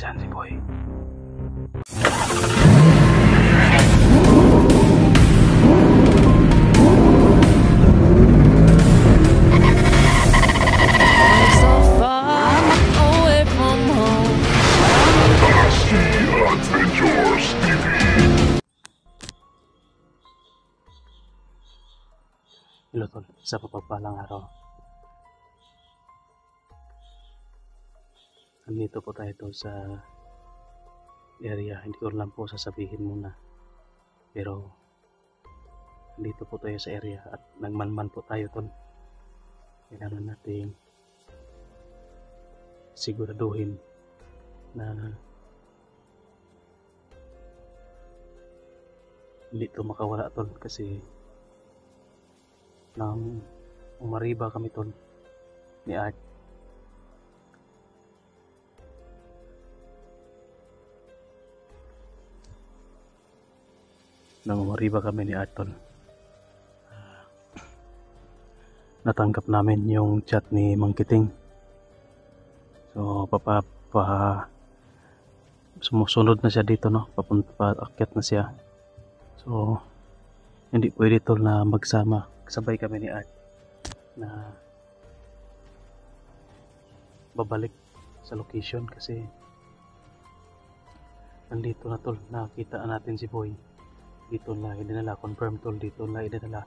nandyan si Boy. Hello tol, sa papagpalang araw. Nandito po tayo tol sa area, hindi ko lang po sasabihin muna. Pero nandito po tayo sa area at nagmanman po tayo tol. Kailangan natin siguraduhin na hindi ito makawala tol, kasi nang umariba kami tol ni Art. Nang umariba kami ni Art tol, natanggap namin yung chat ni Mang Kiting. So sumusunod na siya dito, no? Paakyat na siya. So hindi pwede tol na magsama. Sabay kami ni Art na babalik sa location kasi nandito na tol, nakita natin si Boy. Dito na idinala, confirm tol, dito na idinala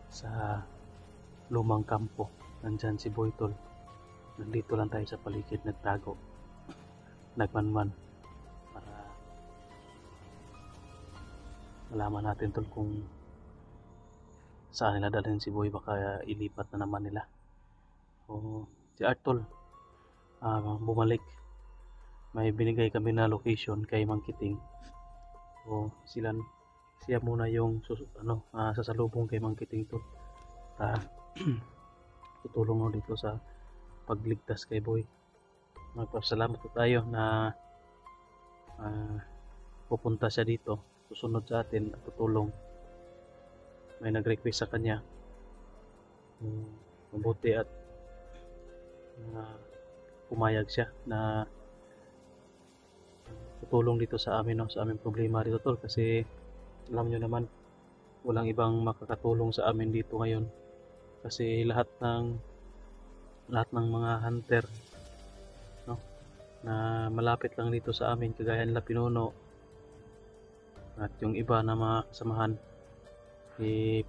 sa lumang kampo. Nandyan si Boy tol. Nandito lang tayo sa paligid, nagtago, nagmanman para malaman natin tol kung saan nila dalhin si Boy. Baka ilipat na naman nila. O si Art tol, bumalik. May binigay kami na location kay Mang Kiting. So siya muna yung sasalubong kay Mang Kiting tol. Tutulong mo dito sa pagligtas kay Boy. Magpasalamat po tayo na pupunta siya dito, susunod sa atin at tutulong. May nag-request sa kanya, mabuti at pumayag siya na tutulong dito sa amin, no? Sa aming problema dito tol, kasi alam nyo naman walang ibang makakatulong sa amin dito ngayon, kasi lahat ng mga hunter, no, na malapit lang dito sa amin, kagaya nila Pinuno at yung iba na mga kasamahan,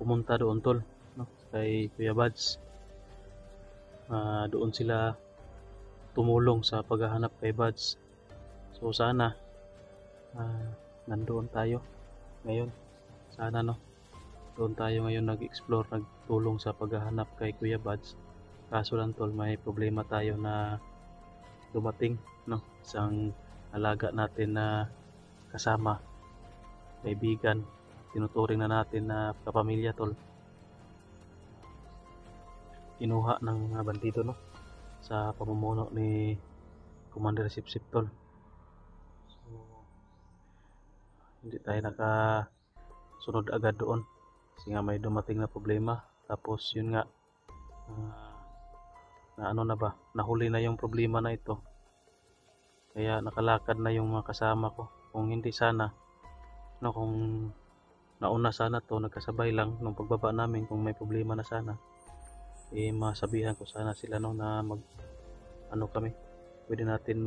pumunta doon tol, no, kay Kuya Bads. Doon sila tumulong sa paghahanap kay Bads. So sana nandoon tayo ngayon, sana, no, doon tayo ngayon nag-explore, nagtulong sa paghahanap kay Kuya Bads. Kaso lang tol, may problema tayo na dumating, no, isang alaga natin na kasama, kaibigan, tinuturing na natin na kapamilya tol, kinuha ng mga bandido, no, sa pamumuno ni Commander Sipsip tol. So hindi tayo nakasunod agad doon kasi nga may dumating na problema. Tapos yun nga, nahuli na yung problema na ito, kaya nakalakad na yung mga kasama ko. Kung hindi sana, no, kung nauna sana to, nagkasabay lang nung pagbaba namin, kung may problema na sana, masabihan ko sana sila, no, na kami, pwede natin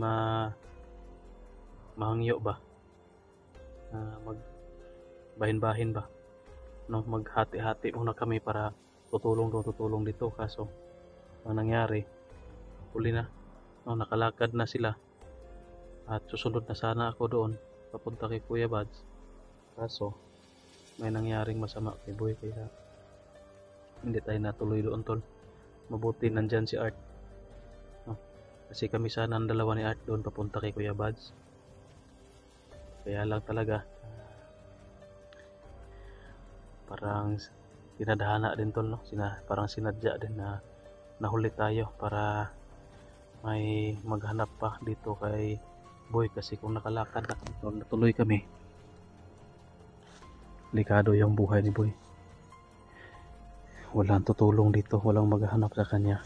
mahangyo ba, mag bahin-bahin ba, no, maghati-hati muna kami para tutulong dito. Kaso ang nangyari, huli na, no, nakalakad na sila at susunod na sana ako doon papunta kay Kuya Bads. Kaso may nangyaring masama kay Boy, kaya hindi tayo natuloy doon tol. Mabuti nandyan si Art, no? Kasi kami sana ang dalawa ni Art doon papunta kay Kuya Bads. Kaya lang talaga parang tinadhana din tol, no? Parang sinadya din na nahuli tayo para may maghanap pa dito kay Boy. Kasi kung nakalakad na kami, natuloy kami, delikado yung buhay ni Boy. Walang tutulong dito, walang maghahanap sa kanya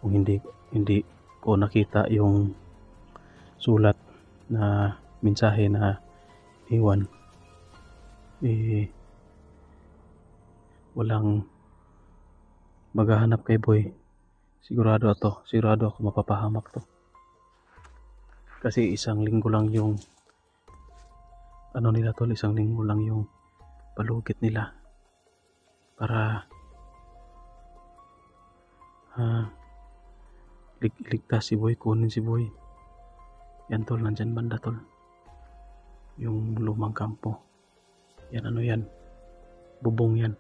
kung hindi ko nakita yung sulat na mensahe na iwan, walang maghahanap kay Boy. Sigurado ako mapapahamak to. Kasi isang linggo lang yung nila tol, isang linggo lang yung palugit nila para ligtas si Boy, kunin si Boy. Yan tol, nandyan banda tol, yung lumang kampo. Yan yan, bubong yan.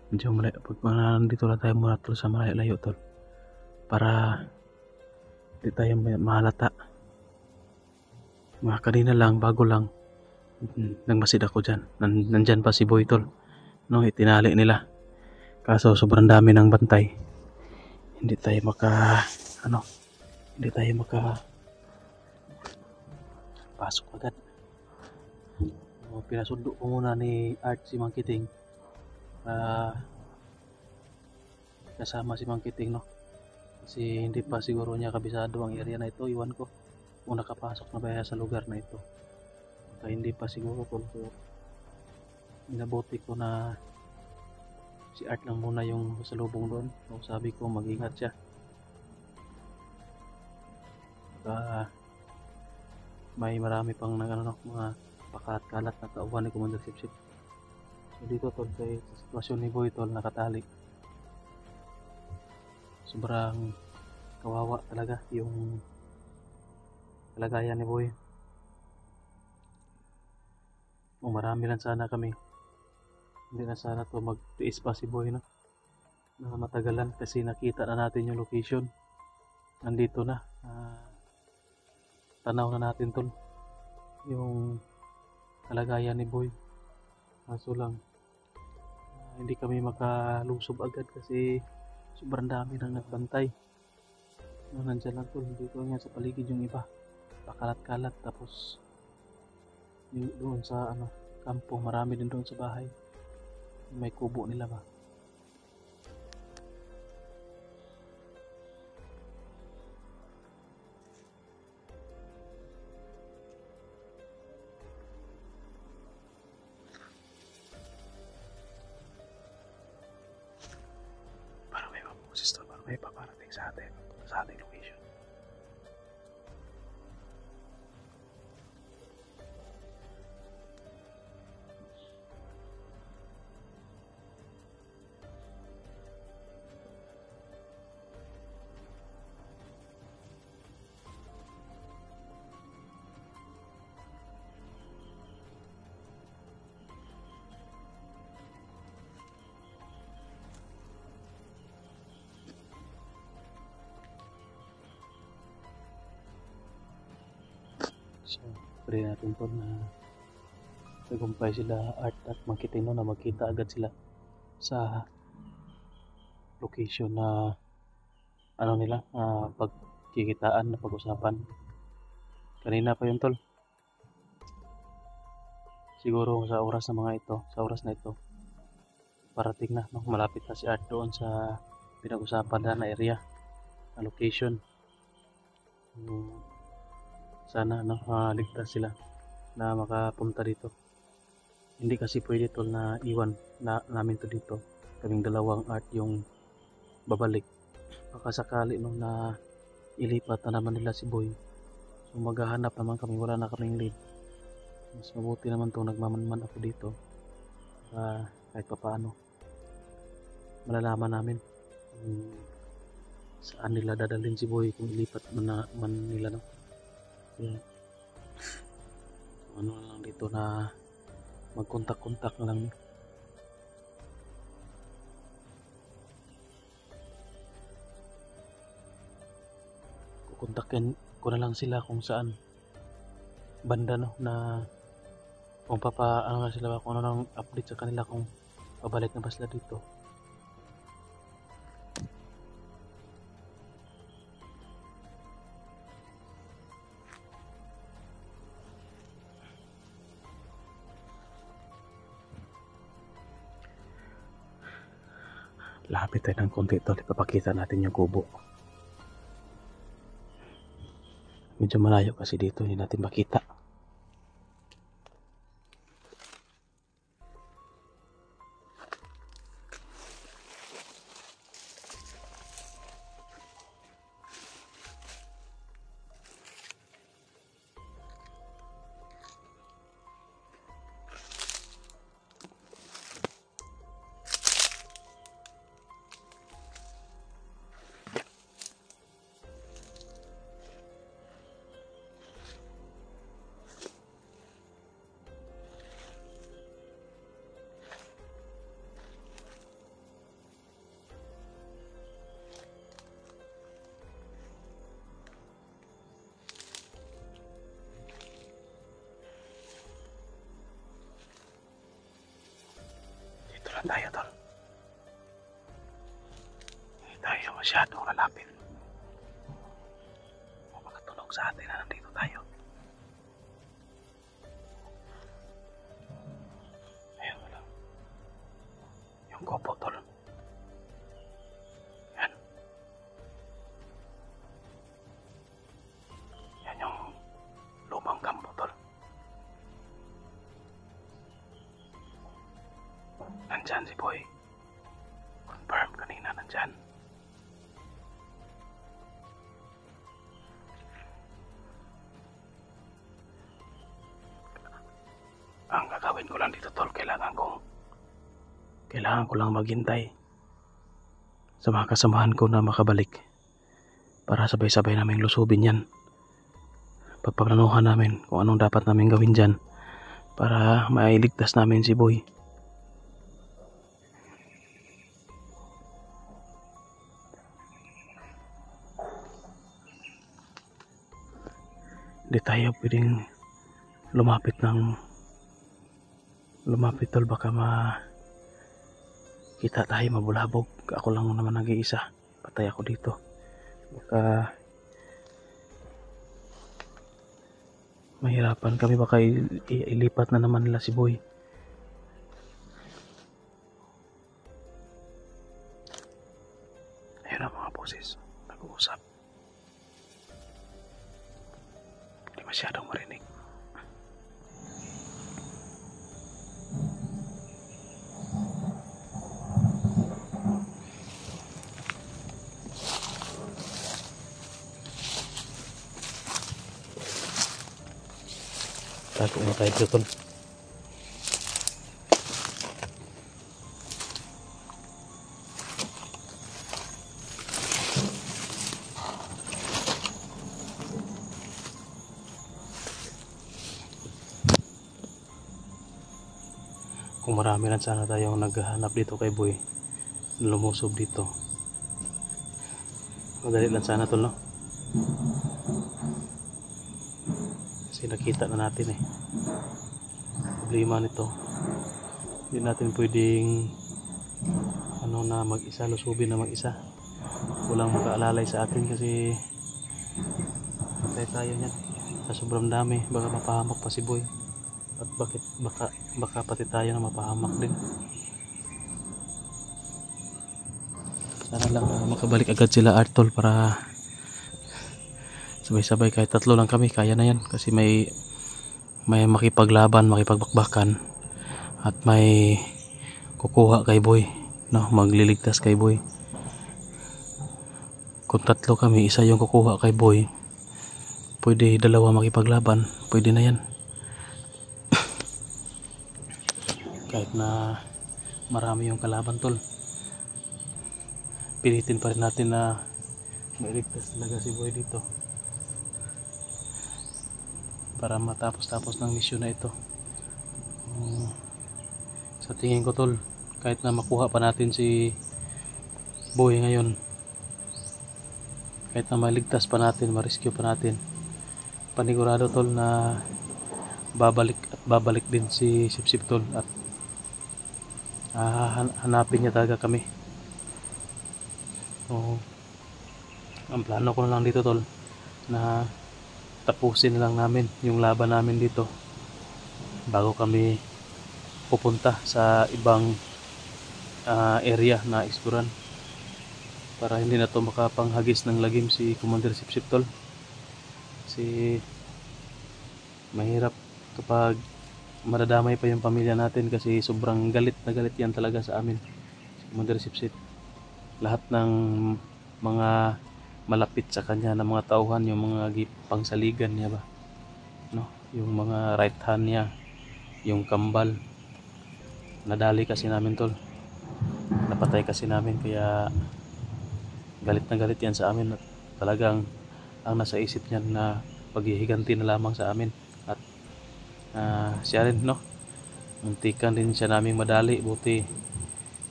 Medyo malayo, pag nandito lang tayo muna tol sa malayo tol, para di tayo mahalata. Mga kanina lang, bago lang, nagmasid ako dyan. Nandyan pa si Boy tol, no, itinali nila. Kaso sobrang dami ng bantay, hindi tayo pasok agad. Pinasundo ko muna ni Art si Mang Kiting, kasama si Mang Kiting, no, kasi hindi pa siguro niya kabisado ang area na ito. Iwan ko kung nakapasok na ba sa lugar na ito, kaya hindi pa siguro tol. So inabuti ko na si Art lang muna yung salubong doon. So sabi ko mag-ingat siya, may marami pang mga pakalat-kalat na tauhan ni Commander Sipsip. So dito tol, kay sitwasyon ni Boy tol, nakatali. Sobrang kawawa talaga yung kalagayan ni Boy. Marami lang sana kami, hindi na sana to magtiis pa si Boy, no, na matagalan, kasi nakita na natin yung location. Nandito na, tanaw na natin tol yung kalagayan ni Boy. Kaso lang hindi kami makalusob agad kasi sobrang dami nang nagbantay. Nandyan lang tol, dito nga sa paligid yung iba, pakalat-kalat. Tapos yung doon sa kampo, marami din doon sa bahay, may kubo nila ba. Parang may paparating sa ating location. So, pray natin po na tagumpay sila Art at Mang Kiting, no, na magkita agad sila sa location na nila, pagkikitaan na pag-usapan. Kanina pa yun tol. Siguro sa oras na ito, parating na, no, malapit na si Art doon sa pinag-usapan na area, na location. Sana ligtas sila na makapunta dito. Hindi kasi pwede tol na iwan namin to dito, kaming dalawang Art yung babalik. Baka sakali na ilipat na naman nila si Boy, so maghahanap naman kami, wala na kaming lead. Mas mabuti naman to nagmamanman ako dito, kahit papaano malalaman namin saan nila dadalhin si Boy kung ilipat man nila, no. Yeah. Lang dito na magkontak-kontak na lang. Kukontakin ko na lang sila kung saan banda, no, na kung nga sila, kung ano nang update sa kanila, kung pabalik na ba sila dito. Lapit tayo ng konti tol, ipapakita natin yung kubo. Medyo malayo kasi dito, hindi natin makita. Dito lang tayo, tol. Hindi tayo masyadong lalapit. Makatunog sa atin na nandito tayo. Ayun, wala. Yung kopo, tol. Yan. Yan yung lumang kampo, tol. Nandyan si Boy. Confirm kanina nandyan. Ang gagawin ko lang dito, tol, kailangan ko lang maghintay sa mga kasamahan ko na makabalik para sabay-sabay naming lusubin yan. Pagpaplanuhan namin kung anong dapat namin gawin dyan para mailigtas namin si Boy. Hindi tayo pwedeng lumapit, tol, baka kita tayo mabulabog. Ako lang naman nag-iisa, patay ako dito, baka mahirapan kami, baka ilipat na naman nila si Boy. Ayun ang mga boses nag-uusap, hindi masyadong marinig. Tago na tayo dito, tol. Kung marami lang sana tayong naghahanap dito kay Boy, lumusob dito, madali lang sana, tol, no? Kasi nakita na natin eh. Problema nito, hindi natin pwedeng na mag-isa, lusubin na mag-isa. Walang makaalalay sa atin kasi patay tayo niyan. Sa sobrang dami, baka mapahamak pa si Boy. At baka pati tayo na mapahamak din. Sana lang makabalik agad sila, Artol, para sabay-sabay. Kahit tatlo lang kami, kaya na yan. Kasi may makipaglaban, makipagbakbakan, at may kukuha kay Boy, no? Magliligtas kay Boy. Kung tatlo kami, isa yung kukuha kay Boy, pwede dalawa makipaglaban, pwede na yan. Kahit na marami yung kalaban, tol, pilitin pa rin natin na mailigtas talaga si Boy dito para matapos-tapos ng misyon na ito. Sa tingin ko, tol, kahit na makuha pa natin si Boy ngayon, kahit na maligtas pa natin, ma-rescue pa natin, panigurado, tol, na babalik din si Sipsip, tol, at hanapin niya talaga kami. So, ang plano ko na lang dito, tol, na tapusin lang namin yung laban namin dito bago kami pupunta sa ibang area na eksploran, para hindi na to makapanghagis ng lagim si Commander Sipsip, tol. Kasi mahirap kapag madadamay pa yung pamilya natin kasi sobrang galit na galit yan talaga sa amin. Si Commander Sipsip. Lahat ng mga malapit sa kanya na mga tauhan, yung mga pangsaligan niya ba, no? Yung mga right hand niya, yung kambal, nadali kasi namin tol, napatay kasi namin, kaya galit na galit yan sa amin at talagang ang nasa isip niya na paghihiganti na lamang sa amin. At siya rin, no, muntikan din siya naming madali, buti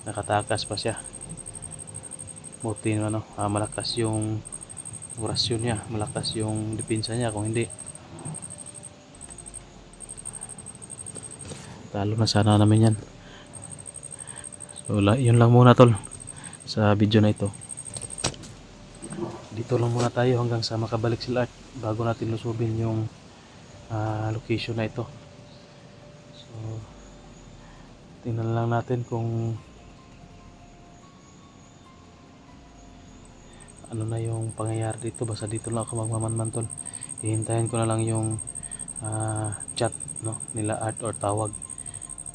nakatakas pa siya. Buti ano, malakas yung orasyon niya, malakas yung depensa niya, kung hindi talo na sana namin yan. So yun lang muna tol sa video na ito. Dito lang muna tayo hanggang sa makabalik sila Art bago natin lusubin yung location na ito. So tingnan lang natin kung ano na yung pangyayari dito. Basta dito lang ako magmamanman tol. Hihintayin ko na lang yung chat, no, nila Art or tawag,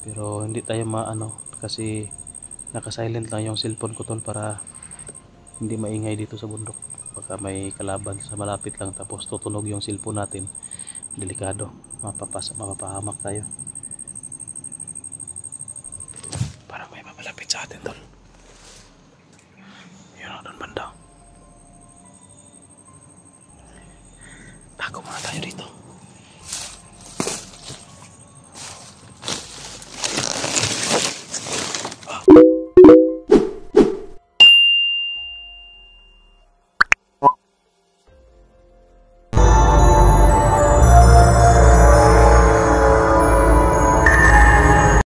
pero hindi tayo maano kasi naka-silent lang yung cellphone ko tol para hindi maingay dito sa bundok. Baka may kalaban sa malapit lang tapos tutunog yung cellphone natin, delikado, mapapahamak tayo. Parang may mamalapit sa atin tol.